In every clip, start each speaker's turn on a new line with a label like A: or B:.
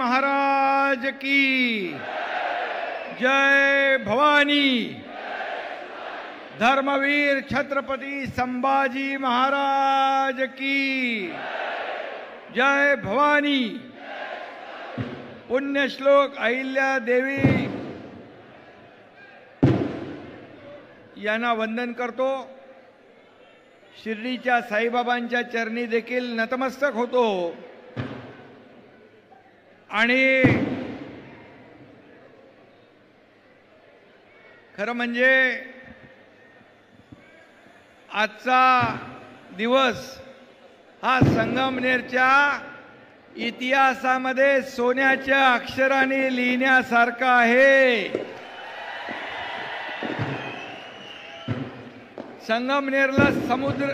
A: महाराज की जय भवानी। धर्मवीर छत्रपति संभाजी महाराज की जय भवानी। पुण्यश्लोक अहिल्या देवी यांना वंदन करतो। शिर्डीच्या साईबाबांच्या चरणी देखील नतमस्तक होतो आणि खरं म्हणजे आजचा दिवस हा संगमनेरच्या इतिहासामध्ये सोन्याच्या अक्षराने लिहिण्यासारखा आहे। संगमनेरला समुद्र,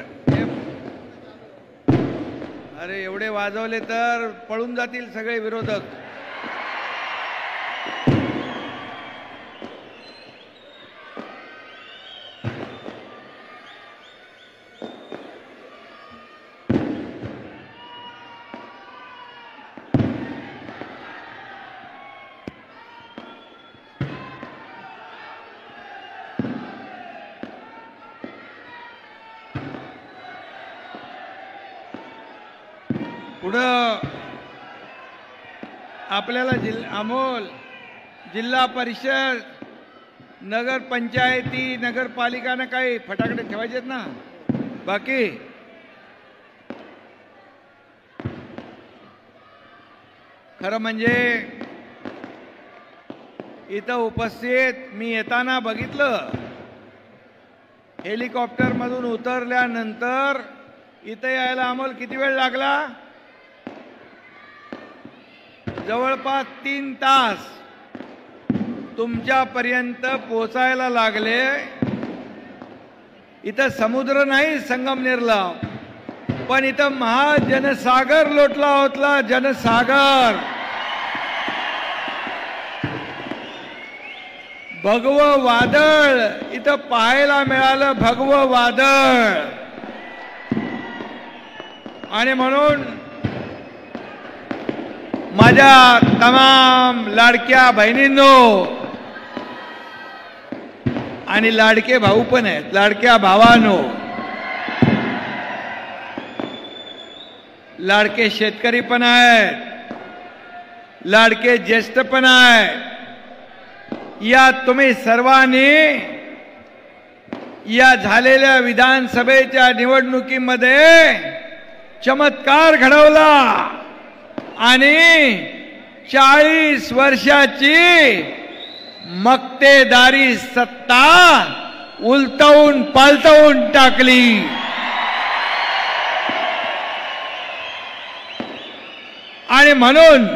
A: अरे एवढे वाजवले तर पळून जातील सगळे विरोधक। पुढं आपल्याला अमोल जिल्हा परिषद, नगर पंचायती, नगरपालिकांना काही फटाकडे ठेवायचेत ना, बाकी खरं म्हणजे इथं उपस्थित मी येताना बघितलं, हेलिकॉप्टर मधून उतरल्यानंतर इथं यायला अमोल किती वेळ लागला? जवळपास 3 तास तुमच्यापर्यंत पोहोचायला लागले। इथं समुद्र नाही संगमनेरला, पण इथं महाजनसागर लोटला होता, जनसागर। भगवं वादळ इथं पाहायला मिळालं, भगवं वादळ। आणि म्हणून माझ्या तमाम लाडक्या बहिणींनो आणि लाडके भाऊ पण आहेत, लाडक्या भावांनो, लाडके शेतकरी पण आहेत, लाडके ज्येष्ठ पण आहेत। या तुम्ही सर्वांनी या झालेल्या विधानसभेच्या निवडणुकीमध्ये चमत्कार घडवला आणि 40 वर्षाची मक्तेदारी सत्ता उलटवून पालटवून टाकली। आणि म्हणून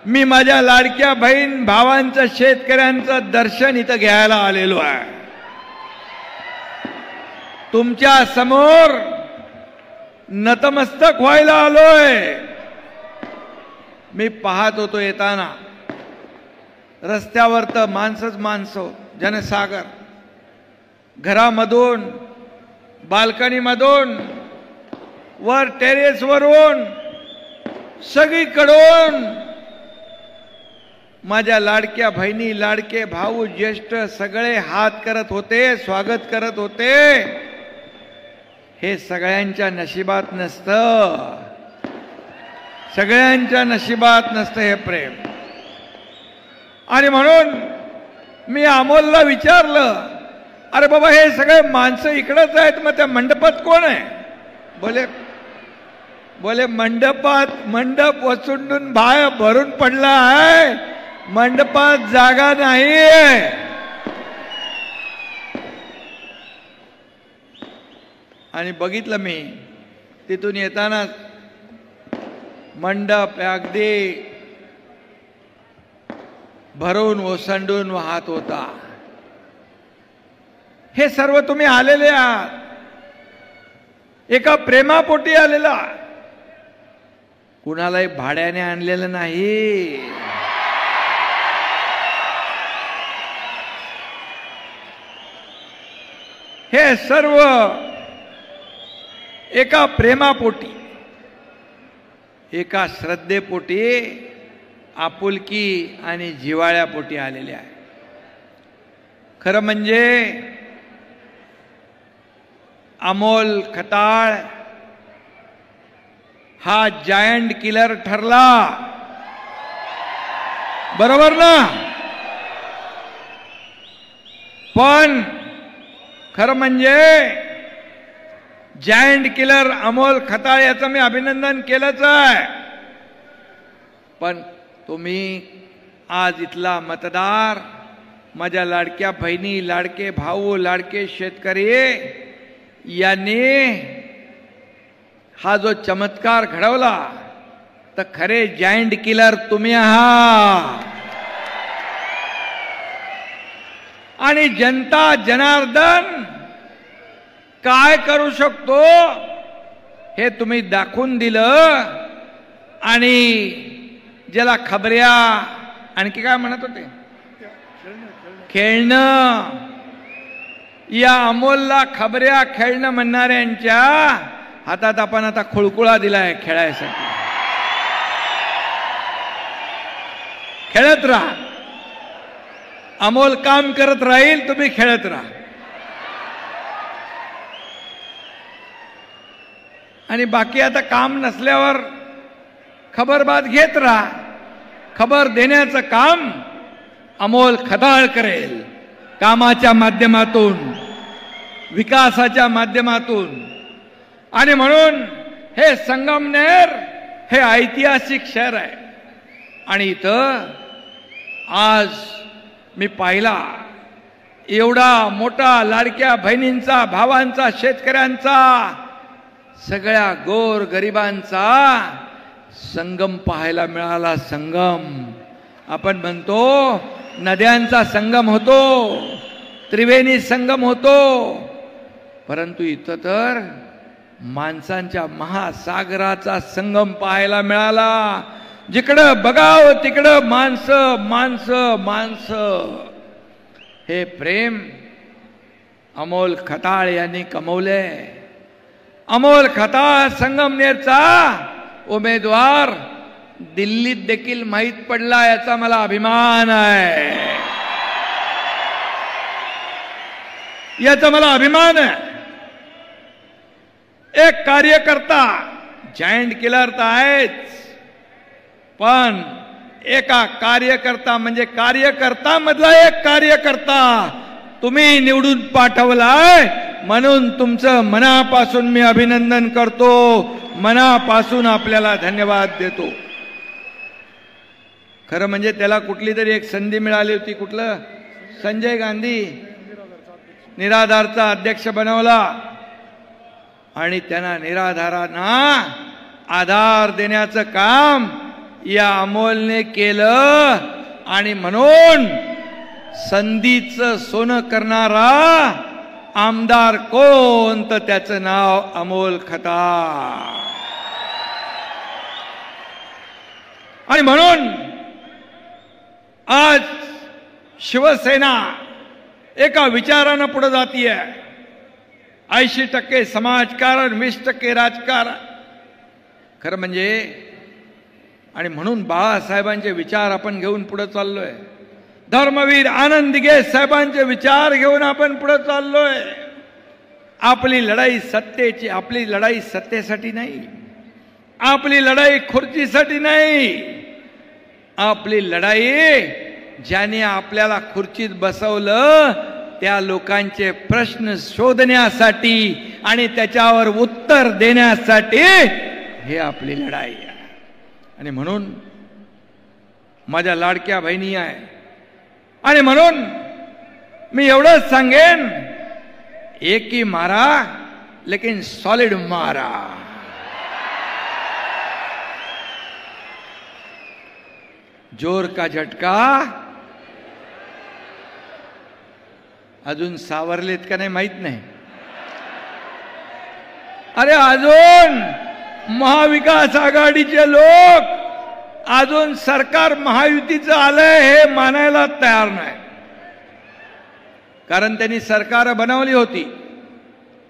A: मी माझ्या लाडक्या बहीण भावांचं, शेतकऱ्यांचं दर्शन इथं घ्यायला आलेलो आहे। तुमच्या समोर नतमस्तक व्हायला आलोय। मी पाहत होतो येताना रस्त्यावर तर माणसंच माणसं, जनसागर। घरामधून, बाल्कनीमधून, वर टेरेसवरून, सगळीकडून माझ्या लाडक्या बहिणी, लाडके भाऊ, ज्येष्ठ सगळे हात करत होते, स्वागत करत होते। हे सगळ्यांच्या नशिबात नसतं, सगळ्यांच्या नशिबात नसतं हे प्रेम। आणि म्हणून मी अमोलला विचारलं, अरे बाबा हे सगळे माणसं इकडेच आहेत, मग त्या मंडपात कोण आहे? बोले मंडप वसुंडून बाहेर भरून पडला आहे, मंडपात जागा नाही। आणि बघितलं मी तिथून येताना मंडप अगदी भरून ओसंडून वाहत होता। हे सर्व तुम्ही आलेले आहात, एका प्रेमापोटी आलेला, कुणालाही भाड्याने आणलेलं नाही। हे सर्व एका प्रेमापोटी, एका श्रद्धेपोटी आपुलकी आणि जिव्हाळ्यापोटी आलेले आहे. खरं म्हणजे अमोल खताळ हा जायंट किलर ठरला, बरोबर ना? पण खरं म्हणजे जायंट किलर अमोल खताळ याचं मी अभिनंदन केलंच आहे. पण तुम्ही आज इथला मतदार, माझ्या लाडक्या बहिणी, लाडके भाऊ, लाडके शेतकरी यांनी हा जो चमत्कार घडवला, तर खरे जायंट किलर तुम्ही आहात. आणि जनता जनार्दन काय करू शकतो हे तुम्ही दाखवून दिलं. आणि ज्याला खबऱ्या आणखी काय म्हणत होते, खेळणं, या अमोलला खबऱ्या खेळणं म्हणणाऱ्यांच्या हातात आपण आता खुळकुळा दिलाय खेळायसाठी. खेळत राहा, अमोल काम करत राहील, तुम्ही खेळत राहा. आणि बाकी आता काम नसल्यावर खबरबात घेत राहा. खबर देण्याचं काम अमोल खताळ करेल, कामाच्या माध्यमातून, विकासाच्या माध्यमातून. आणि म्हणून हे संगमनेर हे ऐतिहासिक शहर आहे. आणि इथं आज मी पाहिला एवढा मोठा लाडक्या बहिणींचा, भावांचा, शेतकऱ्यांचा, सगळ्या गोर गरिबांचा संगम पाहायला मिळाला. संगम आपण म्हणतो, नद्यांचा संगम होतो, त्रिवेणी संगम होतो, परंतु इथं तर माणसांच्या महासागराचा संगम पाहायला मिळाला. जिकडं बघावं तिकडं माणसं माणसं माणसं. हे प्रेम अमोल खताळ यांनी कमवले. अमोल खताळ संगमनेरचा उमेदवार दिल्लीत देखील माहीत पडला, याचा मला अभिमान आहे. याचा मला अभिमान आहे. एक कार्यकर्ता, जायंट किलर तर आहेच, पण एका कार्यकर्ता म्हणजे कार्यकर्ता मधला एक कार्यकर्ता तुम्ही निवडून पाठवलाय, म्हणून तुमचं मनापासून मी अभिनंदन करतो, मनापासून आपल्याला धन्यवाद देतो. खरं म्हणजे त्याला कुठली तरी एक संधी मिळाली होती. कुठलं? संजय गांधी निराधारचा अध्यक्ष बनवला आणि त्यांना निराधारांना आधार देण्याचं काम या अमोलने केलं. आणि म्हणून संधीचं सोनं करणारा आमदार कोण, तर त्याचं नाव अमोल खताळ. आणि म्हणून आज शिवसेना एका विचारानं पुढे जातीये. 80% समाजकारण, 20% राजकारण. खरं म्हणजे, आणि म्हणून बाळासाहेबांचे विचार आपण घेऊन पुढे चाललोय. धर्मवीर आनंद दिघे साहेबांचे विचार घेऊन आपण पुढे चाललोय. आपली लढाई सत्तेची, आपली लढाई सत्तेसाठी नाही, आपली लढाई खुर्चीसाठी नाही, आपली लढाई ज्याने आपल्याला खुर्चीत बसवलं त्या लोकांचे प्रश्न शोधण्यासाठी आणि त्याच्यावर उत्तर देण्यासाठी हे आपली लढाई आहे. आणि म्हणून माझ्या लाडक्या बहिणी आहे. आणि म्हणून मी एवढंच सांगेन, एक ही मारा लेकिन सॉलिड मारा. जोर का झटका अजून सावरलेत का नाही माहित नाही. अरे अजून महाविकास आघाडीचे लोक अजून सरकार महायुतीचं आलंय हे मानायला तयार नाही. कारण त्यांनी सरकार बनवली होती,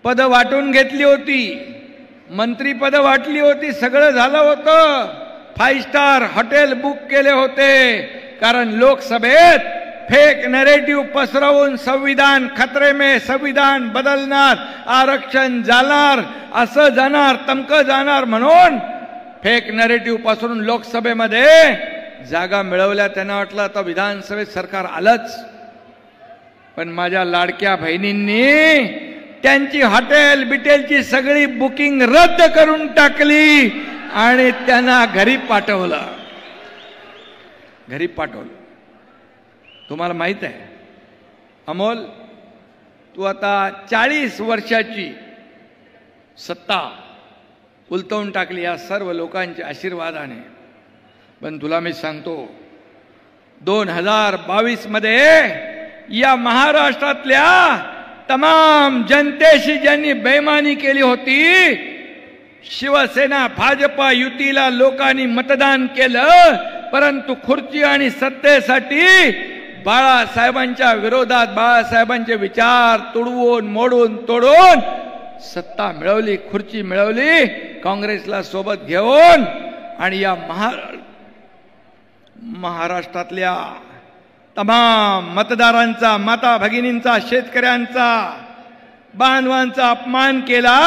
A: पद वाटून घेतली होती, मंत्रीपद वाटली होती, सगळं झालं होतं, 5 स्टार हॉटेल बुक केले होते, कारण लोकसभेत फेक नॅरेटिव्ह पसरवून संविधान खतरे में, संविधान बदलणार, आरक्षण जाणार, असं जाणार तमकं जाणार म्हणून फेक नॅरेटिव्ह पसरून लोकसभेमध्ये जागा मिळवल्या. त्यांना वाटलं आता विधानसभेत सरकार आलंच. पण माझ्या लाडक्या बहिणींनी त्यांची हॉटेल बिटेलची सगळी बुकिंग रद्द करून टाकली आणि त्यांना घरी पाठवलं. तुम्हाला माहित आहे अमोल, तू आता 40 वर्षाची सत्ता उलटवून टाकली या सर्व लोकांच्या आशीर्वादाने. पण तुला मी सांगतो 2022 मध्ये या महाराष्ट्रातल्या तमाम जनतेशी ज्यांनी बेईमानी केली होती, शिवसेना भाजपा युतीला लोकांनी मतदान केलं, परंतु खुर्ची आणि सत्तेसाठी बाळासाहेबांच्या विरोधात बाळासाहेबांचे विचार तुडवून मोडून तोडून सत्ता मिळवली, खुर्ची मिळवली काँग्रेसला सोबत घेऊन. आणि या महाराष्ट्रातल्या तमाम मतदारांचा, माता भगिनींचा, शेतकऱ्यांचा, बांधवांचा अपमान केला.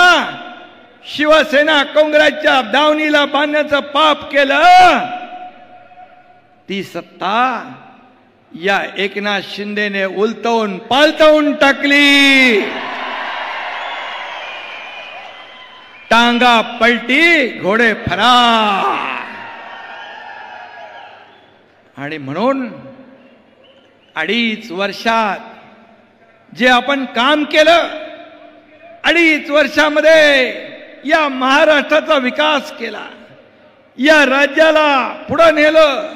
A: शिवसेना काँग्रेसच्या दावणीला बांधण्याचं पाप केलं. ती सत्ता या एकनाथ शिंदेने उलटवून पालटवून टाकली. टांगा पलटी घोडे फरार. आणि म्हणून 2.5 वर्षात जे आपण काम केलं, 2.5 वर्षामध्ये या महाराष्ट्राचा विकास केला, या राज्याला पुढे नेलं,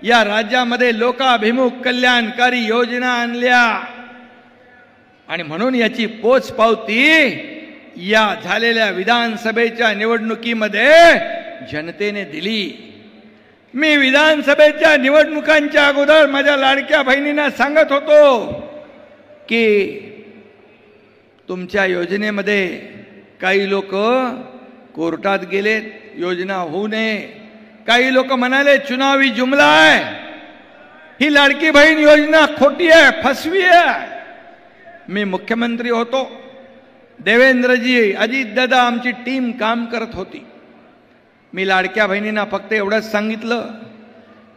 A: या राज्यामध्ये लोकाभिमुख कल्याणकारी योजना आणल्या. आणि म्हणून याची पोचपावती या झालेल्या विधानसभेच्या निवडणुकीमध्ये जनतेने दिली. मी विधानसभेच्या निवडणुकांच्या अगोदर माझ्या लाडक्या बहिणींना सांगत होतो की तुमच्या योजनेमध्ये काही लोक कोर्टात गेलेत, योजना होऊ नये. काही लोक म्हणाले चुनावी जुमला आहे, ही लाडकी बहीण योजना खोटी आहे, फसवी आहे. मी मुख्यमंत्री होतो, देवेंद्रजी, अजितदादा, आमची टीम काम करत होती. मी लाडक्या बहिणींना फक्त एवढंच सांगितलं,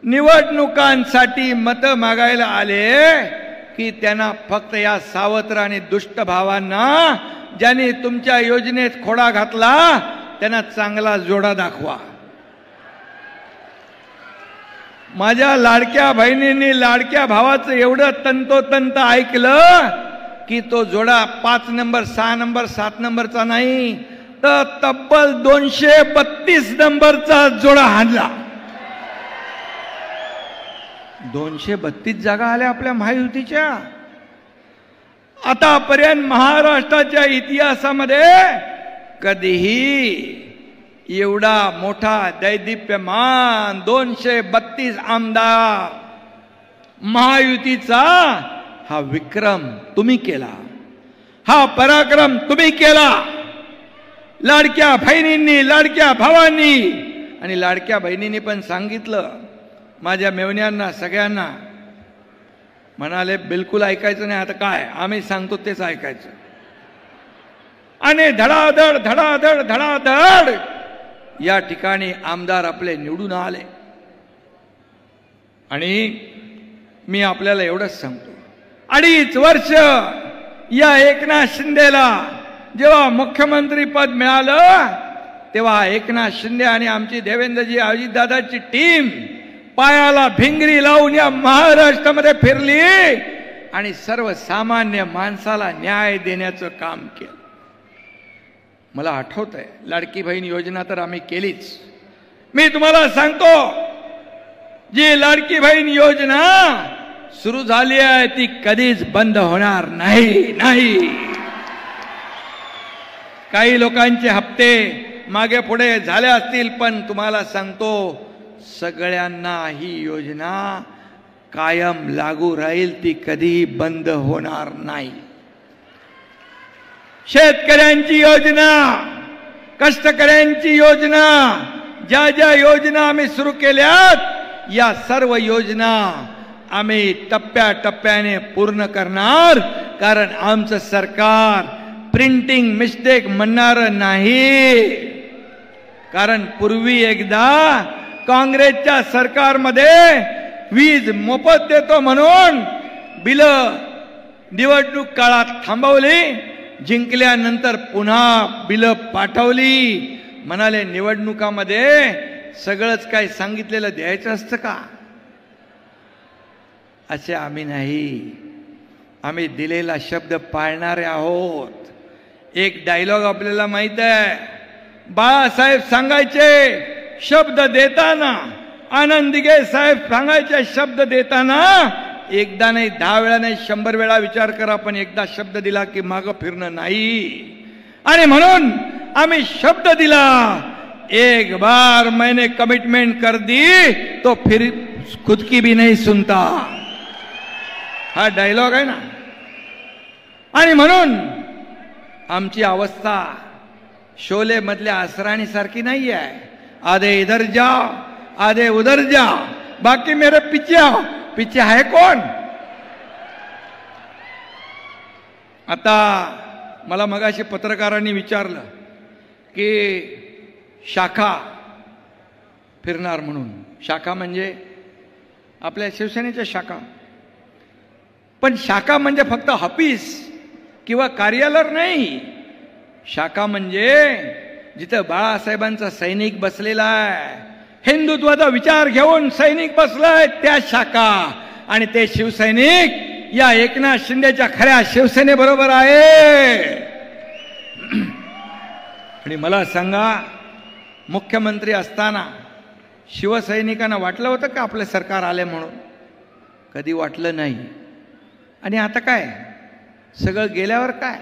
A: निवडणुकांसाठी मतं मागायला आले की त्यांना फक्त या सावत्र आणि दुष्ट भावांना ज्यांनी तुमच्या योजनेत खोडा घातला त्यांना चांगला जोडा दाखवा. माझ्या लाडक्या बहिणींनी लाडक्या भावाचं एवढं तंतोतंत ऐकलं की तो जोडा 5 नंबर, 6 नंबर, 7 नंबरचा नाही, तर तब्बल 232 नंबरचा जोडा हाणला. 232 जागा आल्या आपल्या महायुतीच्या. आतापर्यंत महाराष्ट्राच्या इतिहासामध्ये कधीही एवढा मोठा दैदिप्यमान 232 आमदार महायुतीचा हा विक्रम तुम्ही केला, हा पराक्रम तुम्ही केला. लाडक्या बहिणींनी, लाडक्या भावांनी आणि लाडक्या बहिणींनी पण सांगितलं माझ्या मेवण्यांना सगळ्यांना. म्हणाले बिलकुल ऐकायचं नाही, आता काय आम्ही सांगतो तेच ऐकायचं. आणि धडाधड धडाधड धडाधड या ठिकाणी आमदार आपले निवडून आले. आणि मी आपल्याला एवढंच सांगतो, 2.5 वर्ष या एकनाथ शिंदेला जेव्हा मुख्यमंत्री पद मिळालं तेव्हा एकनाथ शिंदे आणि आमची देवेंद्रजी, अजितदादाची टीम पायाला भिंगरी लावून या महाराष्ट्रामध्ये फिरली आणि सर्वसामान्य माणसाला न्याय देण्याचं काम केलं. मला आठवत आहे, लाडकी बहीण योजना तर आम्ही केलीच. मी तुम्हाला सांगतो, जी लाडकी बहीण योजना सुरू झाली आहे ती कधीच बंद होणार नाही. काही लोकांचे हप्ते मागे पुढे झाले असतील, पण तुम्हाला सांगतो सगळ्यांना ही योजना कायम लागू राहील, ती कधी बंद होणार नाही. शेतकऱ्यांची योजना, कष्टकऱ्यांची योजना, ज्या ज्या योजना आम्ही सुरू केल्यात या सर्व योजना आम्ही टप्प्याटप्प्याने पूर्ण करणार, कारण आमचं सरकार प्रिंटिंग मिस्टेक म्हणणार नाही. कारण पूर्वी एकदा काँग्रेसच्या सरकारमध्ये वीज मोफत देतो म्हणून बिल निवडणूक काळात थांबवली, जिंकल्यानंतर पुन्हा बिल पाठवली. म्हणाले निवडणुकामध्ये सगळंच काही सांगितलेलं द्यायचं असतं का? असे आम्ही नाही, आम्ही दिलेला शब्द पाळणारे आहोत. एक डायलॉग आपल्याला माहित आहे, बाळासाहेब सांगायचे शब्द देताना, आनंद दिघे साहेब सांगायचे शब्द देताना एकदा नाही 10 वेळा नाही 100 वेळा विचार करा, पण एकदा शब्द दिला की मागं फिरणं नाही. आणि म्हणून आम्ही शब्द दिला, एक बार मैंने कमिटमेंट कर दी तो फिर खुद की भी नहीं सुनता, हा डायलॉग आहे ना. आणि म्हणून आमची अवस्था शोले मधल्या असराणी सारखी नाही आहे, आधे इधर जाओ आधे उधर जाओ, बाकी मेरे पीछे आओ. पीछे आहे कोण? आता मला मगाशी पत्रकारांनी विचारलं की शाखा फिरणार म्हणून. शाखा म्हणजे आपल्या शिवसेनेच्या शाखा, पण शाखा म्हणजे फक्त ऑफिस किंवा कार्यालय नाही. शाखा म्हणजे जिथं बाळासाहेबांचा सैनिक बसलेला आहे, हिंदुत्वाचा विचार घेऊन सैनिक बसलाय, त्या शाखा. आणि ते शिवसैनिक या एकनाथ शिंदेच्या खऱ्या शिवसेनेबरोबर आहे. आणि मला सांगा, मुख्यमंत्री असताना शिवसैनिकांना वाटलं होतं का आपलं सरकार आले म्हणून? कधी वाटलं नाही. आणि आता काय सगळं गेल्यावर काय,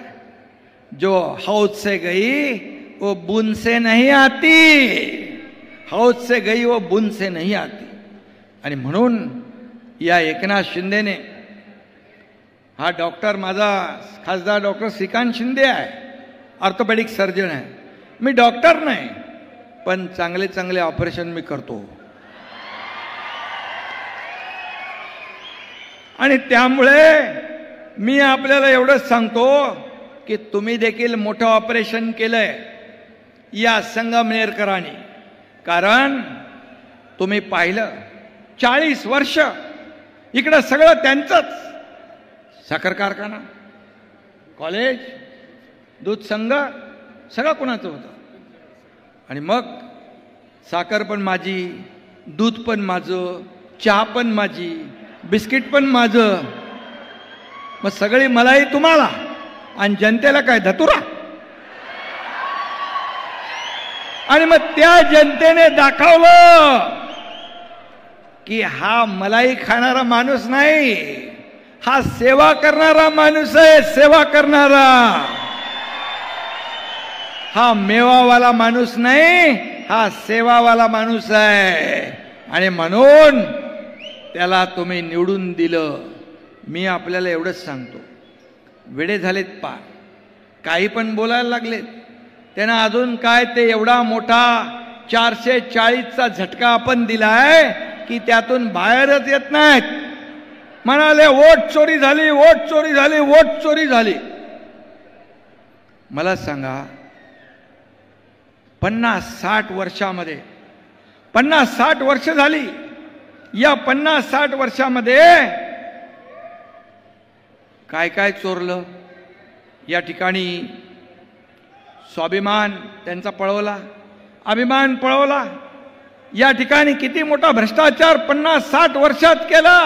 A: जो हौद से गई वो बूंद से नहीं आती, हौद से गई वो बूंद से नहीं आती. आणि म्हणून या एकनाथ शिंदेने, हा डॉक्टर माझा खासदार डॉक्टर श्रीकांत शिंदे आहे, ऑर्थोपेडिक सर्जन आहे. मी डॉक्टर नाही, पण चांगले चांगले ऑपरेशन मी करतो. आणि त्यामुळे मी आपल्याला एवढंच सांगतो की तुम्ही देखील मोठं ऑपरेशन केलंय या संगमनेरकरांनी. कारण तुम्ही पाहिलं 40 वर्ष इकडं सगळं त्यांचंच, साखर कारखाना, कॉलेज, दूध संघ सगळं कोणाचं होतं. आणि मग साखर पण माझी, दूध पण माझं, चहा पण माझी, बिस्किट पण माझं, मग सगळी मलाई तुम्हाला आणि जनतेला काय धतुरा. आणि मग त्या जनतेने दाखवलं की हा मलाई खाणारा माणूस नाही, हा सेवा करणारा माणूस आहे. सेवा करणारा, हा मेवावाला माणूस नाही, हा सेवावाला माणूस आहे. आणि म्हणून त्याला तुम्ही निवडून दिलं. मी आपल्याला एवढंच सांगतो, वेडे झालेत पार, काही पण बोलायला लागलेत. त्यांना अजून काय ते एवढा मोठा 440चा झटका आपण दिलाय की त्यातून बाहेरच येत नाहीत. म्हणाले वोट चोरी झाली, वोट चोरी झाली, वोट चोरी झाली. मला सांगा, 50-60 वर्षामध्ये, 50-60 वर्ष झाली, या 50-60 वर्षामध्ये काय काय चोरलं? या ठिकाणी स्वाभिमान त्यांचा पळवला, अभिमान पळवला. या ठिकाणी किती मोठा भ्रष्टाचार 50-60 वर्षात केला.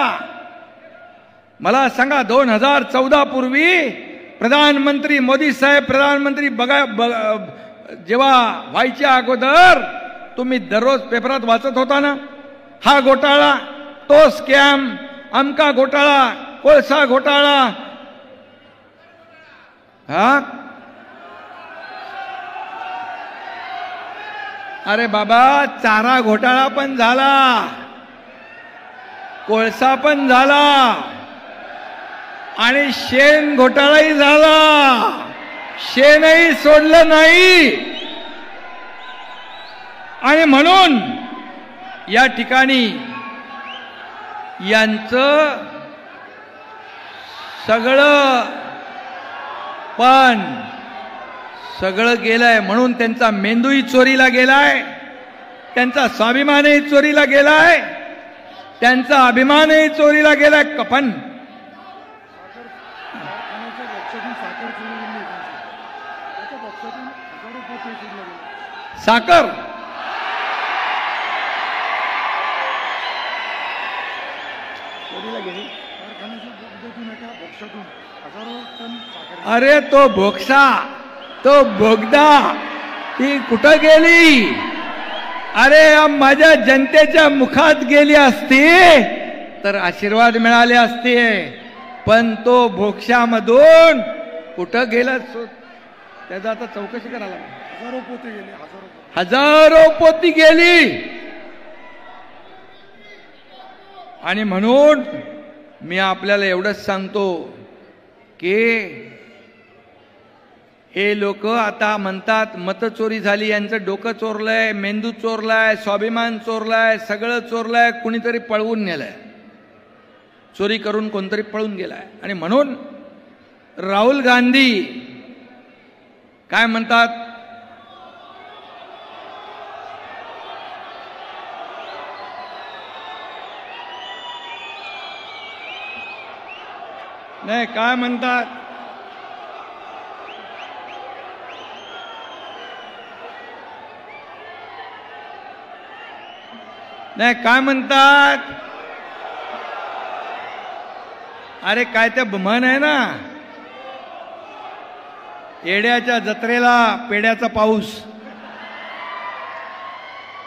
A: मला सांगा, 2014 पूर्वी प्रधानमंत्री मोदी साहेब प्रधानमंत्री जेव्हा व्हायच्या अगोदर तुम्ही दररोज पेपरात वाचत होता ना, हा घोटाळा, तो स्कॅम, अमका घोटाळा, कोळसा घोटाळा. हा, अरे बाबा, चारा घोटाळा पण झाला, कोळसा पण झाला आणि शेण घोटाळाही झाला. शेणही सोडलं नाही. आणि म्हणून या ठिकाणी यांचं सगळं गेलंय, म्हणून त्यांचा मेंदूही चोरीला गेलाय, त्यांचा स्वाभिमानही चोरीला गेलाय, त्यांचा अभिमानही चोरीला गेलाय. कफन साखर अरे तो भोक्सा, तो बोगदा ती कुठं गेली? अरे माझ्या जनतेच्या मुखात गेली असती तर आशीर्वाद मिळाले असते, पण तो भोक्शामधून कुठं गेला? त्याचा आता चौकशी करायला. हजारो पोती गेली. आणि म्हणून मी आपल्याला एवढंच सांगतो की हे लोक आता म्हणतात मतचोरी झाली, यांचं डोकं चोरलंय, मेंदू चोरलाय, स्वाभिमान चोरलाय, सगळं चोरलंय, कुणीतरी पळवून नेलंय, चोरी करून कोणतरी पळून गेलाय. आणि म्हणून राहुल गांधी काय म्हणतात? नाही काय म्हणतात? नाही काय म्हणतात? अरे काय ते म्हण आहे ना, येड्याच्या जत्रेला पेड्याचा पाऊस.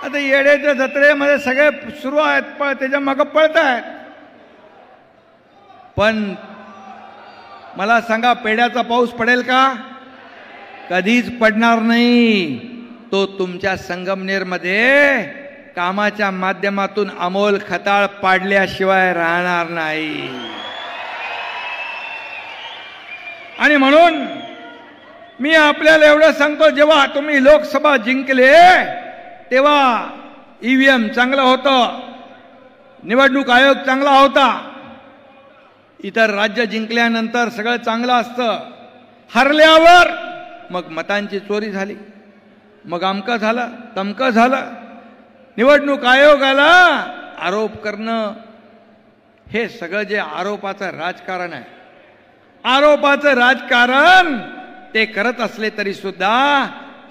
A: आता येड्याच्या जत्रेमध्ये सगळे सुरू आहेत, पण त्याच्या मागं पळत आहेत. पण मला सांगा, पेड्याचा पाऊस पडेल का? कधीच पडणार नाही. तो तुमच्या संगमनेरमध्ये कामाच्या माध्यमातून अमोल खताळ पाडल्याशिवाय राहणार नाही. आणि म्हणून मी आपल्याला एवढं सांगतो, जेव्हा तुम्ही लोकसभा जिंकले तेव्हा ईव्हीएम चांगलं होतं, निवडणूक आयोग चांगला होता, इतर राज्य जिंकल्यानंतर सगळं चांगलं असतं. हरल्यावर मग मतांची चोरी झाली, मग अमकं झालं, तमकं झालं. निवडणूक आयोगाला आरोप करणं, हे सगळं जे आरोपाचं राजकारण आहे, आरोपाचं राजकारण ते करत असले तरी सुद्धा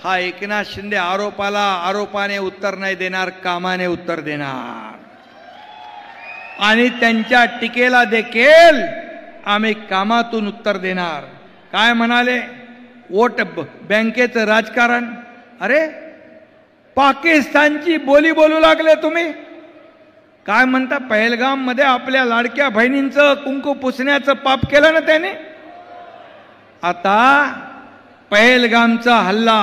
A: हा एकनाथ शिंदे आरोपाने उत्तर नाही देणार, कामाने उत्तर देणार. आणि त्यांच्या टीकेला देखील आम्ही कामातून उत्तर देणार. काय म्हणाले? वोट बँकेचं राजकारण. अरे पाकिस्तानची बोली बोलू लागले तुम्ही. काय म्हणता? पहलगाम मध्ये आपल्या लाडक्या बहिणींचं कुंकू पुसण्याचं पाप केलं ना त्याने. आता पहलगामचा हल्ला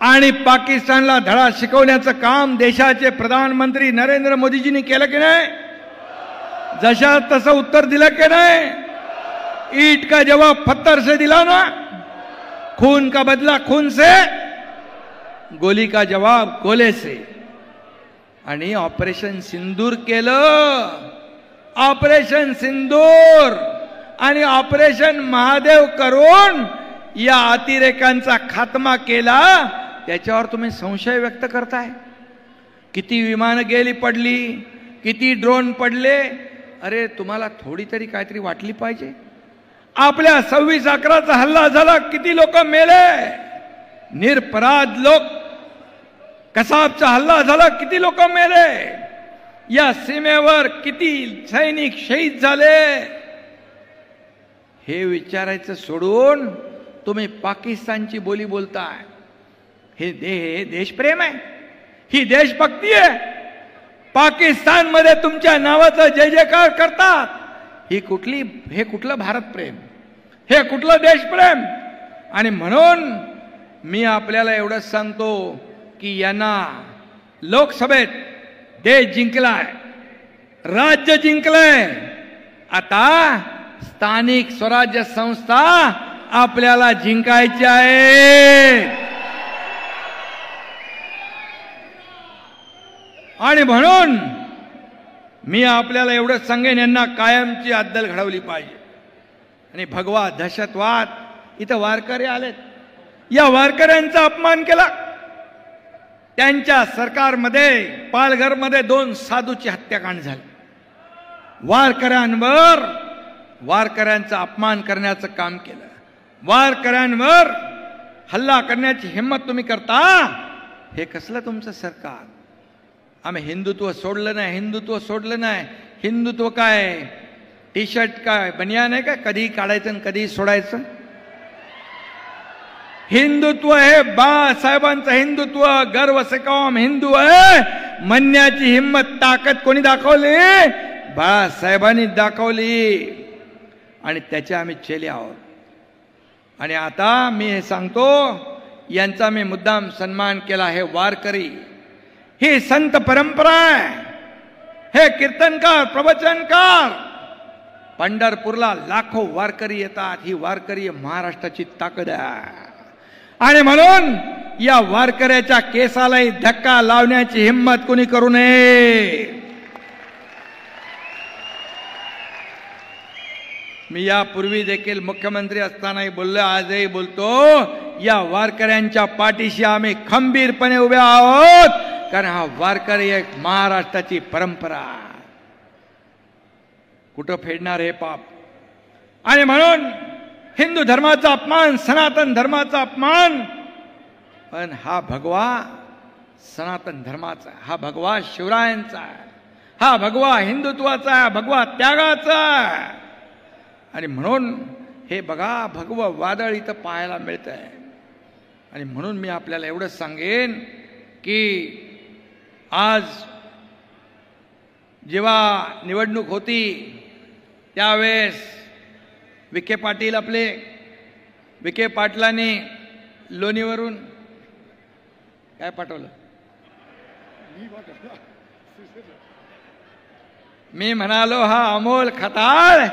A: आणि पाकिस्तानला धडा शिकवण्याचं काम देशाचे प्रधानमंत्री नरेंद्र मोदीजींनी केलं की नाही? जशा तसं उत्तर दिलं की नाही? ईट का जवाब पत्थर से दिला ना, खून का बदला खून से, गोली का जवाब गोले से. आणि ऑपरेशन सिंदूर केलं, ऑपरेशन सिंदूर आणि ऑपरेशन महादेव करून या अतिरेकांचा खात्मा केला. त्याच्यावर तुम्ही संशय व्यक्त करताय? किती विमानं गेली पडली, किती ड्रोन पडले. अरे तुम्हाला थोडी तरी काहीतरी वाटली पाहिजे. आपल्या 26/11चा हल्ला झाला, किती लोक मेले, निरपराध लोक. कसाबचा हल्ला झाला, किती लोक मेले. या सीमेवर किती सैनिक शहीद झाले. हे विचारायचं सोडून तुम्ही पाकिस्तानची बोली बोलताय. हे देशप्रेम आहे? ही देशभक्ती आहे? पाकिस्तान मध्ये तुमच्या नावाचा जय जयकार करतात. हे कुठलं भारत प्रेम, हे कुठलं देशप्रेम? आणि म्हणून मी आपल्याला एवढंच सांगतो की यांना लोकसभेत देश जिंकलाय, राज्य जिंकलंय, आता स्थानिक स्वराज्य संस्था आपल्याला जिंकायच्या आहे. आणि म्हणून मी आपल्याला एवढंच सांगेन, यांना कायमची अद्दल घडवली पाहिजे. आणि भगवा दहशतवाद, इथं वारकरी आलेत, या वारकऱ्यांचा अपमान केला. त्यांच्या सरकारमध्ये पालघरमध्ये 2 साधूची हत्याकांड झाली. वारकऱ्यांचा अपमान करण्याचं काम केलं. वारकऱ्यांवर हल्ला करण्याची हिम्मत तुम्ही करता. हे कसलं तुमचं सरकार? आम्ही हिंदुत्व सोडलं नाही. हिंदुत्व काय टी शर्ट काय बनियान आहे का? कधी काढायचं आणि कधी सोडायचं. हिंदुत्व हे बाळासाहेबांचं हिंदुत्व. गर्व से कौम हिंदू आहे म्हणण्याची हिम्मत, ताकद कोणी दाखवली? बाळासाहेबांनी दाखवली. आणि त्याचे आम्ही चेले आहोत. आणि आता मी हे सांगतो, यांचा मी मुद्दाम सन्मान केला. हे वारकरी, ही संत परंपरा आहे. हे कीर्तनकार, प्रवचनकार, पंढरपूरला लाखो वारकरी येतात. ही वारकरी महाराष्ट्राची ताकद आहे. आणि म्हणून या वारकऱ्याच्या केसालाही धक्का लावण्याची हिम्मत कोणी करू नये. मी यापूर्वी देखील मुख्यमंत्री असतानाही बोललो, आजही बोलतो, या वारकऱ्यांच्या पाठीशी आम्ही खंबीरपणे उभे आहोत. कारण हा वारकरी एक महाराष्ट्राची परंपरा. कुठं फेडणार हे पाप? आणि म्हणून हिंदू धर्माचा अपमान, सनातन धर्माचा अपमान. पण हा भगवा सनातन धर्माचा, हा भगवा शिवरायांचा, हा भगवा हिंदुत्वाचा, भगवा त्यागाचा. आणि म्हणून हे बघा, भगवा वादळ इथं पाहायला मिळत आहे. आणि म्हणून मी आपल्याला एवढंच सांगेन की आज जेव्हा निवडणूक होती त्यावेळेस विखे पाटील, आपले विखे पाटलांनी लोणीवरून काय पाठवलं? मी म्हणालो, हा अमोल खताळ,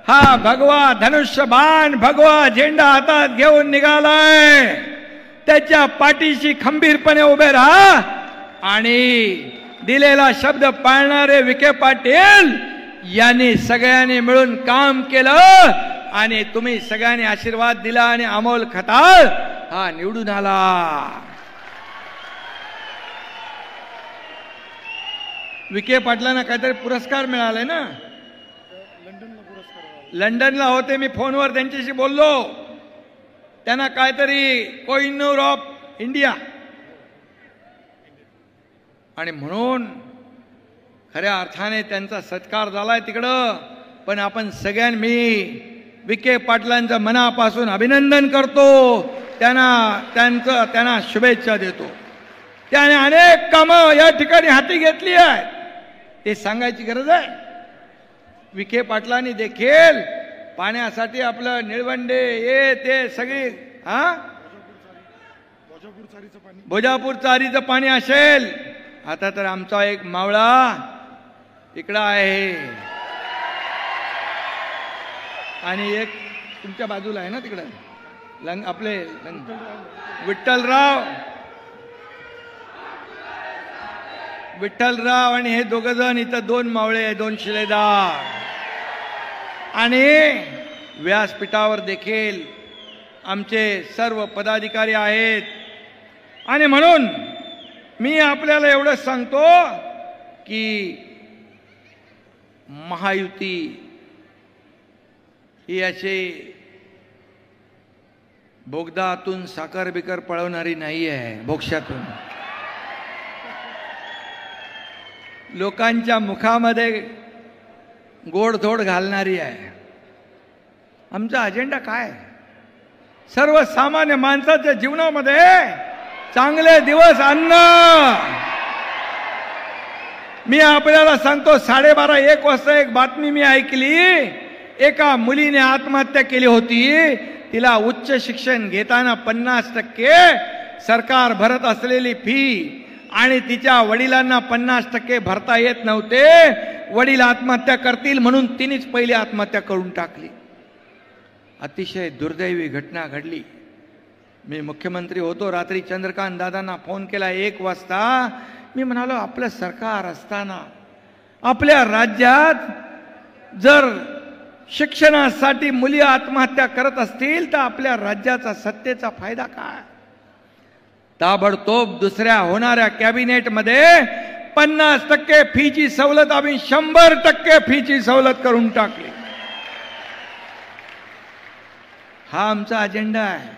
A: हा भगवा धनुष्यबाण, भगवा झेंडा हातात घेऊन निघालाय. त्याच्या पाठीशी खंबीरपणे उभे राहा. आणि दिलेला शब्द पाळणारे विखे पाटील यांनी सगळ्यांनी मिळून काम केलं. आणि तुम्ही सगळ्यांनी आशीर्वाद दिला. आणि अमोल खताळ हा निवडून आला. विखे पाटलांना काहीतरी पुरस्कार मिळालाय ना? लंडनला होते, मी फोनवर त्यांच्याशी बोललो. त्यांना काहीतरी कोहिनूर ऑफ इंडिया. आणि म्हणून खऱ्या अर्थाने त्यांचा सत्कार झालाय तिकडं. पण आपण सगळ्यांनी विखे पाटलांचं मनापासून अभिनंदन करतो. त्यांना शुभेच्छा देतो. त्याने अनेक कामं या ठिकाणी हाती घेतली आहेत, ते सांगायची गरज आहे. विखे पाटलांनी देखील पाण्यासाठी आपलं निळवंडे ते सगळी भोजापूर चारीचं पाणी असेल. आता तर आमचा एक मावळा इकडं आहे आणि एक तुमच्या बाजूला आहे ना तिकडं आपले विठ्ठलराव आणि हे दोघ जण इथं 2 मावळे, 2 शिलेदार. आणि व्यासपीठावर देखील आमचे सर्व पदाधिकारी आहेत. आणि म्हणून मी आपल्याला एवढंच सांगतो की महायुती ही अशी बोगदातून साखर बिकर पळवणारी नाही आहे. बोक्षातून लोकांच्या मुखामध्ये गोडधोड घालणारी आहे. आमचा अजेंडा काय? सर्वसामान्य माणसाच्या जीवनामध्ये चांगले दिवस आणणं. मी आपल्याला सांगतो, 12:30-1 वाजता एक बातमी मी ऐकली. एका मुलीने आत्महत्या केली होती. तिला उच्च शिक्षण घेताना 50% सरकार भरत असलेली फी आणि तिच्या वडिलांना 50% भरता येत नव्हते. वडील आत्महत्या करतील म्हणून तिनेच पहिली आत्महत्या करून टाकली. अतिशय दुर्दैवी घटना घडली. मी मुख्यमंत्री होतो. रात्री चंद्रकांत दादांना फोन केला 1 वाजता मी म्हणालो आपलं सरकार असताना आपल्या राज्यात जर शिक्षणासाठी मुली आत्महत्या करत असतील तर आपल्या राज्याचा सत्तेचा फायदा काय? ताबडतोब दुसऱ्या होणाऱ्या कॅबिनेटमध्ये 50% फीची सवलत आम्ही 100% फीची सवलत करून टाकली. हा आमचा अजेंडा आहे.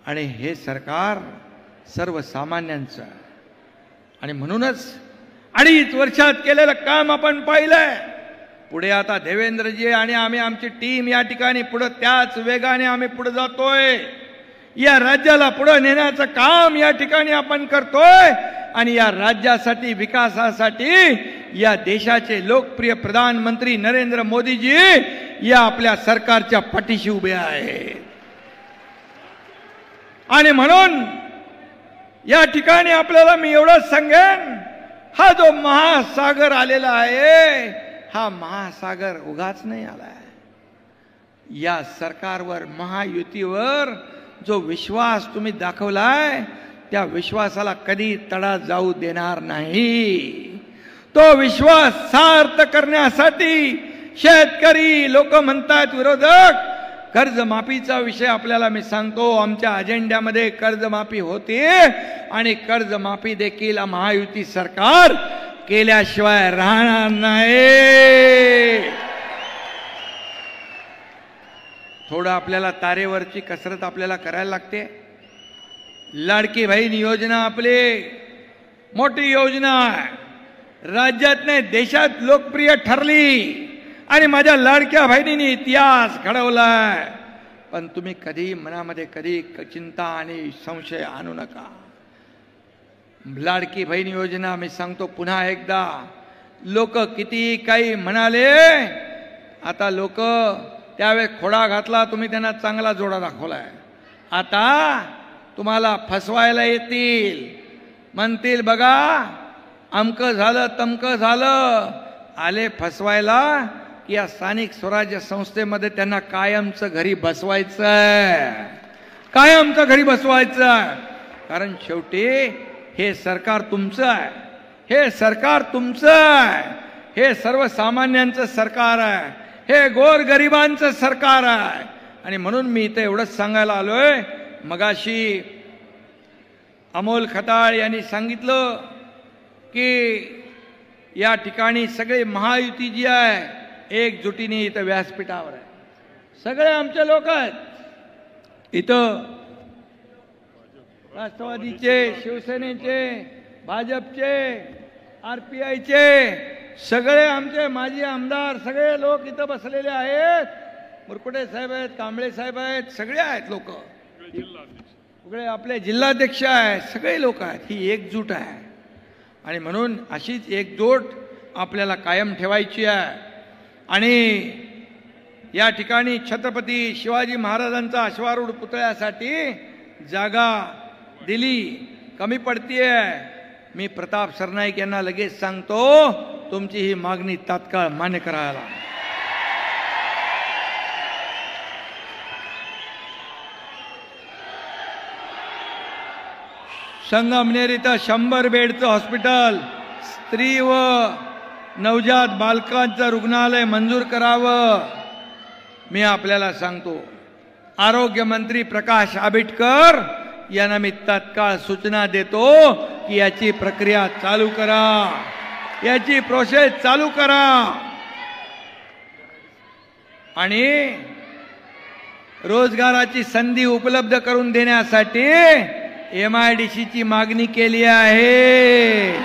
A: आणि हे सरकार सर्वसामान्यांचं आहे. आणि म्हणूनच 2.5 वर्षात केलेलं काम आपण पाहिलंय. पुढे आता देवेंद्रजी आणि आम्ही आमची टीम या ठिकाणी पुढे त्याच वेगाने आम्ही पुढे जातोय. या राज्याला पुढे नेण्याचं काम या ठिकाणी आपण करतोय. आणि या राज्यासाठी विकासासाठी या देशाचे लोकप्रिय प्रधानमंत्री नरेंद्र मोदीजी या आपल्या सरकारच्या पाठीशी उभे आहेत. आणि म्हणून या ठिकाणी आपल्याला मी एवढंच सांगेन, हा जो महासागर आलेला आहे हा महासागर उगाच नाही आलाय. या सरकारवर महायुतीवर जो विश्वास तुम्ही दाखवलाय त्या विश्वासाला कधी तडा जाऊ देणार नाही. तो विश्वास सार्थ करण्यासाठी शेतकरी लोक म्हणतात विरोधक कर्जमाफीचा विषय आपल्याला मी सांगतो, आमच्या अजेंड्यामध्ये कर्जमाफी होते आणि कर्जमाफी देखील महायुती सरकार केल्याशिवाय राहणार नाही. थोडं आपल्याला तारेवरची कसरत आपल्याला करायला लागते. लाडकी बहीण योजना आपली मोठी योजना आहे, राज्यात नाही देशात लोकप्रिय ठरली आणि माझ्या लाडक्या बहिणीने इतिहास घडवलाय. पण तुम्ही कधी मनामध्ये कधी चिंता आणि संशय आणू नका. लाडकी बहीण योजना मी सांगतो पुन्हा एकदा, लोक किती काही म्हणाले, आता लोक त्यावेळेस खोडा घातला, तुम्ही त्यांना चांगला जोडा दाखवलाय. आता तुम्हाला फसवायला येतील, म्हणतील बघा अमकं झालं तमकं झालं, आले फसवायला की या स्थानिक स्वराज्य संस्थेमध्ये त्यांना कायमचं घरी बसवायचंय, कायमचं घरी बसवायचं. कारण शेवटी हे सरकार तुमचं आहे, हे सरकार तुमचं आहे, हे सर्वसामान्यांचं सरकार आहे, हे गोरगरिबांचं सरकार आहे. आणि म्हणून मी इथे एवढंच सांगायला आलोय. मगाशी अमोल खताळ यांनी सांगितलं की या ठिकाणी सगळे महायुती जी आहे एकजुटीने इथं व्यासपीठावर आहे, सगळे आमचे लोक आहेत. इथं राष्ट्रवादीचे, शिवसेनेचे, भाजपचे, RPIचे सगळे आमचे माजी आमदार सगळे लोक इथं बसलेले आहेत. मुरकुटे साहेब आहेत, कांबळे साहेब आहेत, सगळे आहेत लोक, सगळे आपले जिल्हाध्यक्ष आहेत, सगळे लोक आहेत. ही एकजूट आहे. आणि म्हणून अशीच एकजूट आपल्याला कायम ठेवायची आहे. आणि या ठिकाणी छत्रपती शिवाजी महाराजांचा अश्वारूढ पुतळ्यासाठी जागा दिली, कमी पडतीये. मी प्रताप सरनाईक यांना लगेच सांगतो तुमची ही मागणी तात्काळ मान्य करायला. संगमनेर इथं 100 बेडचं हॉस्पिटल, स्त्री व नवजात बालकांचं रुग्णालय मंजूर करावं. मी आपल्याला सांगतो आरोग्य मंत्री प्रकाश आंबेडकर यांना मी तात्काळ सूचना देतो की याची प्रक्रिया चालू करा, याची प्रोसेस चालू करा. आणि रोजगाराची संधी उपलब्ध करून देण्यासाठी MIDC ची मागणी केली आहे.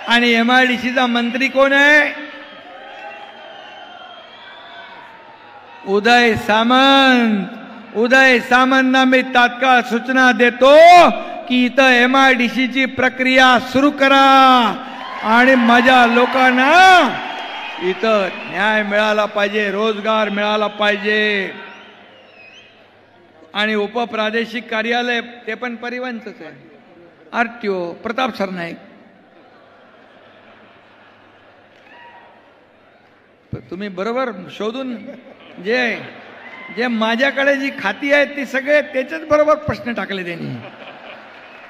A: आणि MIDC चा मंत्री कोण आहे? उदय सामंत. उदय सामंतना मी तात्काळ सूचना देतो की इथं MIDC ची प्रक्रिया सुरू करा आणि माझ्या लोकांना इथं न्याय मिळाला पाहिजे, रोजगार मिळाला पाहिजे. आणि उपप्रादेशिक कार्यालय ते पण परिवहनच आहे, RTO प्रताप सरनाईक. तुम्ही बरोबर शोधून जे माझ्याकडे जी खाती आहेत ती सगळे त्याच्याच बरोबर प्रश्न टाकले त्यांनी.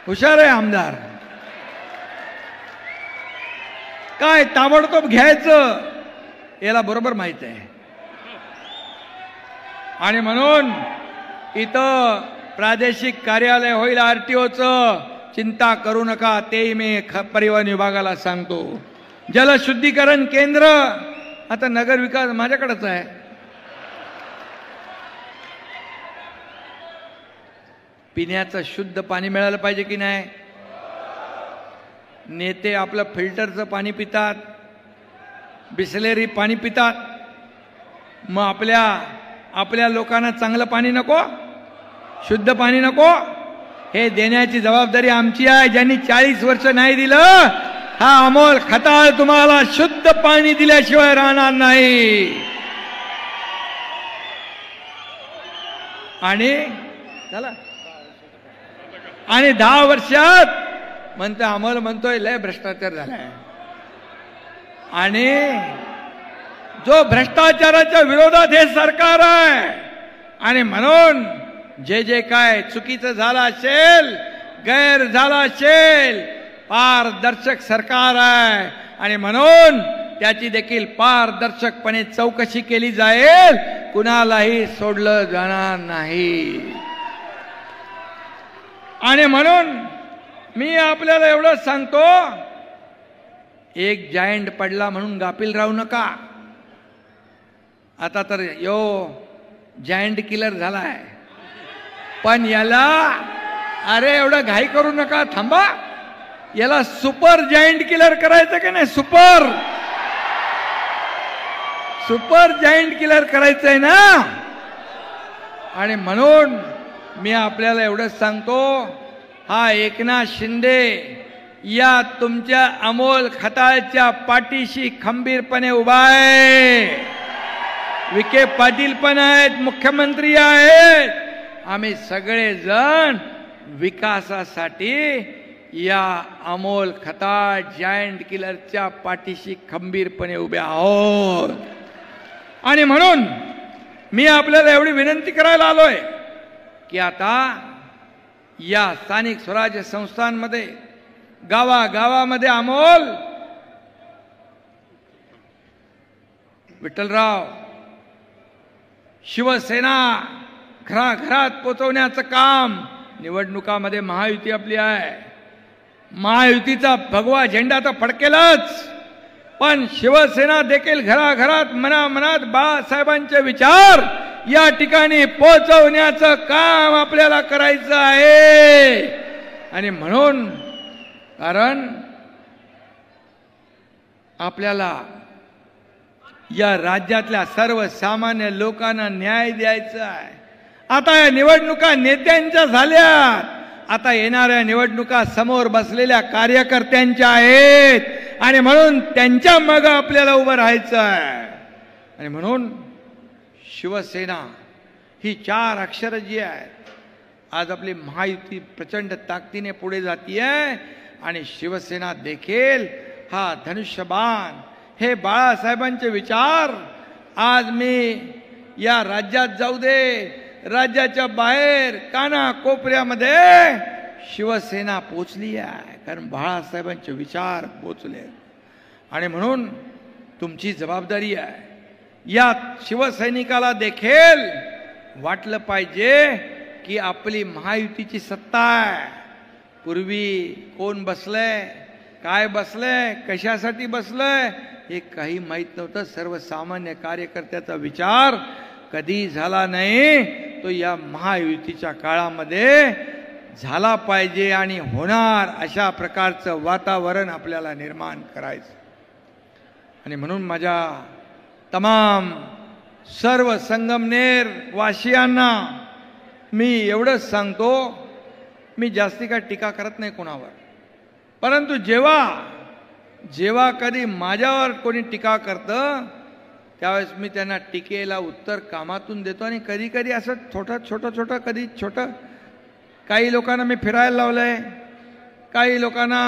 A: हुशार आहे आमदार. काय ताबडतोब घ्यायचं याला बरोबर माहित आहे. आणि म्हणून इथं प्रादेशिक कार्यालय होईल आरटीओचं, चिंता करू नका. ते मी परिवहन विभागाला सांगतो. जलशुद्धीकरण केंद्र आता नगर विकास माझ्याकडेच आहे. पिण्याचं शुद्ध पाणी मिळालं पाहिजे की नाही. नेते आपलं फिल्टरचं पाणी पितात, बिसलेरी पाणी पितात. मग आपल्या लोकांना चांगलं पाणी नको, शुद्ध पाणी नको. हे देण्याची जबाबदारी आमची आहे. ज्यांनी 40 वर्ष नाही दिलं, हा अमोल खताळ तुम्हाला शुद्ध पाणी दिल्याशिवाय राहणार नाही. आणि झालं. आणि 10 वर्षात म्हणतोय अमोल म्हणतोय लय भ्रष्टाचार झालाय. आणि जो भ्रष्टाचाराच्या विरोधात हे सरकार आहे. आणि म्हणून जे काय चुकीचं झालं असेल, गैर झाला असेल, पारदर्शक सरकार आहे. आणि म्हणून त्याची देखील पारदर्शकपणे चौकशी केली जाईल. कुणालाही सोडलं जाणार नाही. आणि म्हणून मी आपल्याला एवढंच सांगतो, एक जायंट पडला म्हणून गाफील राहू नका. आता तर यो जायंट किलर झालाय, पण याला अरे एवढं घाई करू नका, थांबा. याला सुपर जायंट किलर करायचं की नाही. सुपर जायंट किलर करायचंय ना. आणि म्हणून मी आपल्याला एवढंच सांगतो, हा एकनाथ शिंदे या तुमच्या अमोल खताळच्या पाठीशी खंबीरपणे उभा आहे. विखे पाटील पण आहेत, मुख्यमंत्री आहेत. आम्ही सगळेजण विकासासाठी या अमोल खताळ जायंट किलरच्या पाठीशी खंबीरपणे उभे आहोत. आणि म्हणून मी आपल्याला एवढी विनंती करायला आलोय की आता या स्थानिक स्वराज्य संस्थांमध्ये, गावागावामध्ये अमोल विठ्ठलराव शिवसेना घराघरात पोचवण्याचं काम. निवडणुकामध्ये महायुती आपली आहे. महायुतीचा भगवा झेंडा तर फडकेलच, पण शिवसेना देखील घराघरात मनामनात बाळासाहेबांचे विचार या ठिकाणी पोहोचवण्याचं काम आपल्याला करायचं आहे. आणि म्हणून कारण आपल्याला या राज्यातल्या सर्वसामान्य लोकांना न्याय द्यायचा आहे. आता या निवडणुका नेत्यांच्या झाल्यात, आता येणाऱ्या निवडणुका समोर बसलेल्या कार्यकर्त्यांच्या आहेत. आणि म्हणून त्यांच्या मागे आपल्याला उभं राहायचं आहे. आणि म्हणून शिवसेना ही 4 अक्षर जी आहेत, आज आपली महायुती प्रचंड ताकदीने पुढे जातीये. आणि शिवसेना देखील हा धनुष्यबाण, हे बाळासाहेबांचे विचार. आज मी या राज्यात जाऊ दे, राज्याच्या बाहेर काना कोपऱ्यामध्ये शिवसेना पोचली आहे, कारण बाळासाहेबांचे विचार पोचले. आणि म्हणून तुमची जबाबदारी आहे, या शिवसैनिकाला देखील वाटलं पाहिजे की आपली महायुतीची सत्ता आहे. पूर्वी कोण बसलंय, काय बसलंय, कशासाठी बसलंय हे काही माहीत नव्हतं. सर्वसामान्य कार्यकर्त्याचा विचार कधी झाला नाही, तो या महायुतीच्या काळामध्ये झाला पाहिजे आणि होणार. अशा प्रकारचं वातावरण आपल्याला निर्माण करायचं. आणि म्हणून माझ्या तमाम सर्व संगमनेर वासियांना मी एवढंच सांगतो, मी जास्ती काय टीका करत नाही कोणावर, परंतु जेव्हा कधी माझ्यावर कोणी टीका करतं त्यावेळेस मी त्यांना टीकेला उत्तर कामातून देतो. आणि कधी कधी असं छोटं कधी छोटं, काही लोकांना मी फिरायला लावलंय, काही लोकांना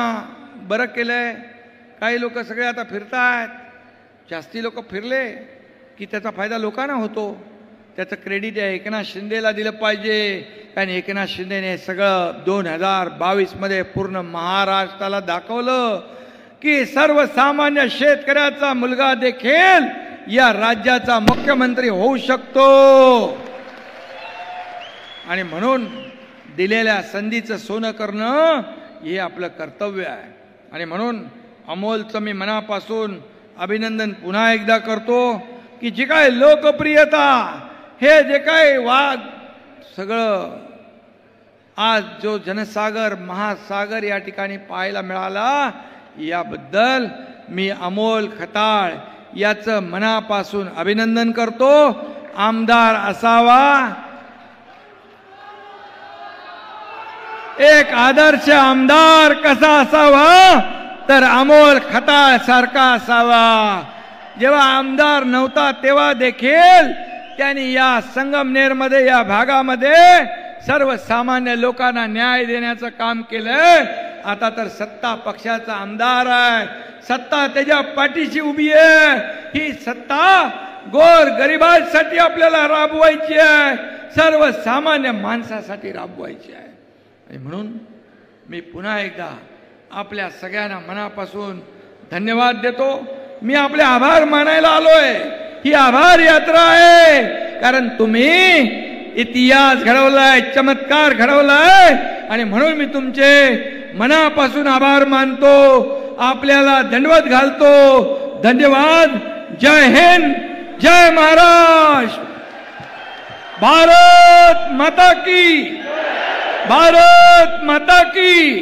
A: बरं केलंय, काही लोक सगळे आता फिरतायत. जास्ती लोक फिरले की त्याचा फायदा लोकांना होतो. त्याचं क्रेडिट आहे एकनाथ शिंदेला दिलं पाहिजे, कारण एकनाथ शिंदेने हे सगळं 2022 मध्ये पूर्ण महाराष्ट्राला दाखवलं की सर्वसामान्य शेतकऱ्याचा मुलगा देखील या राज्याचा मुख्यमंत्री होऊ शकतो. आणि म्हणून दिलेल्या संधीचं सोनं करणं हे आपलं कर्तव्य आहे. आणि म्हणून अमोलचं मी मनापासून अभिनंदन पुन्हा एकदा करतो की जी काय लोकप्रियता, हे जे काय वाद, सगळं आज जो जनसागर महासागर या ठिकाणी पाहायला मिळाला, याबद्दल मी अमोल खताळ याचं मनापासून अभिनंदन करतो. आमदार असावा, एक आदर्श आमदार कसा असावा तर अमोल खताळ सारखा असावा. जेव्हा आमदार नव्हता तेव्हा देखील त्यांनी या संगमनेरमध्ये, या भागामध्ये सर्वसामान्य लोकांना न्याय देण्याचं काम केलंय. आता तर सत्ता पक्षाचा आमदार आहे, सत्ता त्याच्या पाठीशी उभी आहे. ही सत्ता गोर गरिबांसाठी आपल्याला राबवायची आहे, सर्वसामान्य माणसासाठी राबवायची आहे. आणि म्हणून मी पुन्हा एकदा आपल्या सगळ्यांना मनापासून धन्यवाद देतो. मी आपले आभार मानायला आलोय. ही आभार यात्रा आहे, कारण तुम्ही इतिहास घडवलाय, चमत्कार घडवलाय. आणि म्हणून मी तुमचे मनापासून आभार मानतो, आपल्याला दंडवत घालतो. धन्यवाद. जय हिंद, जय महाराष्ट्र. भारत माता की, भारत माता की.